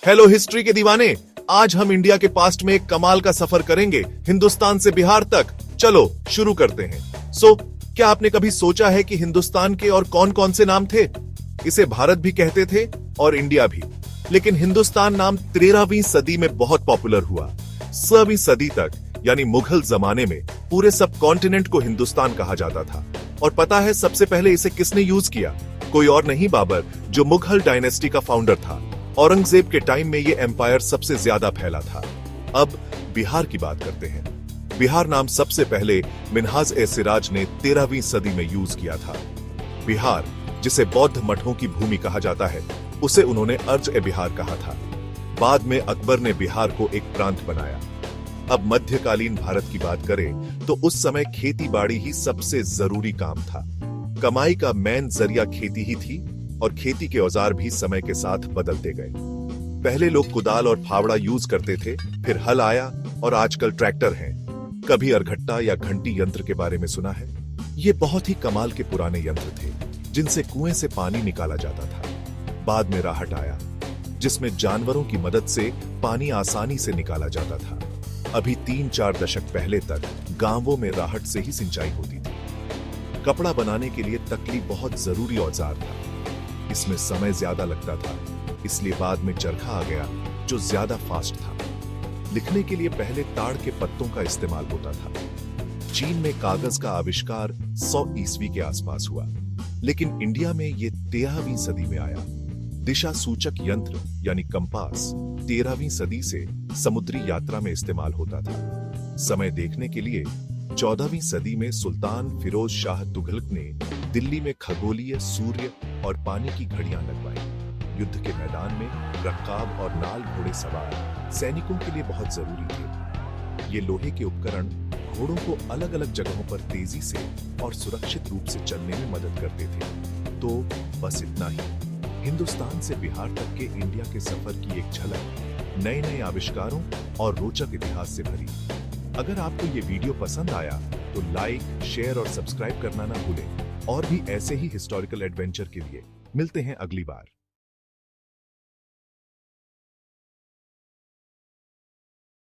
Hello history के दीवाने, आज हम इंडिया के पास्ट में एक कमाल का सफर करेंगे, हिंदुस्तान से बिहार तक। चलो शुरू करते हैं। क्या आपने कभी सोचा है कि हिंदुस्तान के और कौन कौन से नाम थे? इसे भारत भी कहते थे और इंडिया भी, लेकिन हिंदुस्तान नाम 13वीं सदी में बहुत पॉपुलर हुआ। 16वीं सदी तक यानी मुगल जमाने में पूरे सब कॉन्टिनेंट को हिंदुस्तान कहा जाता था। और पता है सबसे पहले इसे किसने यूज किया? कोई और नहीं, बाबर, जो मुगल डायनेस्टी का फाउंडर था। औरंगजेब के टाइम में ये एम्पायर सबसे ज्यादा फैला था। अब बिहार की बात करते हैं। बिहार नाम सबसे पहले मिन्हाज-ए-सिराज ने 13वीं सदी में यूज किया था। बिहार, जिसे बौद्ध मठों की भूमि कहा जाता है, उसे उन्होंने अर्ज-ए-बिहार कहा था। बाद में अकबर ने बिहार को एक प्रांत बनाया। अब मध्यकालीन भारत की बात करें तो उस समय खेती बाड़ी ही सबसे जरूरी काम था। कमाई का मेन जरिया खेती ही थी और खेती के औजार भी समय के साथ बदलते गए। पहले लोग कुदाल और फावड़ा यूज करते थे, फिर हल आया और आजकल ट्रैक्टर हैं। कभी अरघट्टा या घंटी यंत्र के बारे में सुना है? ये बहुत ही कमाल के पुराने यंत्र थे जिनसे कुएं से पानी निकाला जाता था। बाद में राहट आया, जिसमें जानवरों की मदद से पानी आसानी से निकाला जाता था। अभी 3-4 दशक पहले तक गांवों में राहट से ही सिंचाई होती थी। कपड़ा बनाने के लिए तकली बहुत जरूरी औजार था। इसमें समय ज्यादा लगता था, इसलिए बाद में चरखा आ गया जो ज्यादा फास्ट था। लिखने के लिए पहले ताड़ के पत्तों का इस्तेमाल होता था। चीन में कागज का आविष्कार 100 ईस्वी के आसपास हुआ, लेकिन इंडिया में ये 13वीं सदी में आया। दिशा सूचक यंत्र यानी कंपास 13वीं सदी से समुद्री यात्रा में इस्तेमाल होता था। समय देखने के लिए 14वीं सदी में सुल्तान फिरोज शाह तुगलक ने दिल्ली में खगोलीय, सूर्य और पानी की घड़ियां लगवाई। युद्ध के मैदान में रक्काब और नाल घोड़े सवार सैनिकों के लिए बहुत जरूरी थे। ये लोहे के उपकरण घोड़ों को अलग अलग जगहों पर तेजी से और सुरक्षित रूप से चलने में मदद करते थे। तो बस इतना ही। हिंदुस्तान से बिहार तक के इंडिया के सफर की एक झलक, नए नए आविष्कारों और रोचक इतिहास से भरी। अगर आपको ये वीडियो पसंद आया तो लाइक, शेयर और सब्सक्राइब करना ना भूलें। और भी ऐसे ही हिस्टोरिकल एडवेंचर के लिए मिलते हैं अगली बार।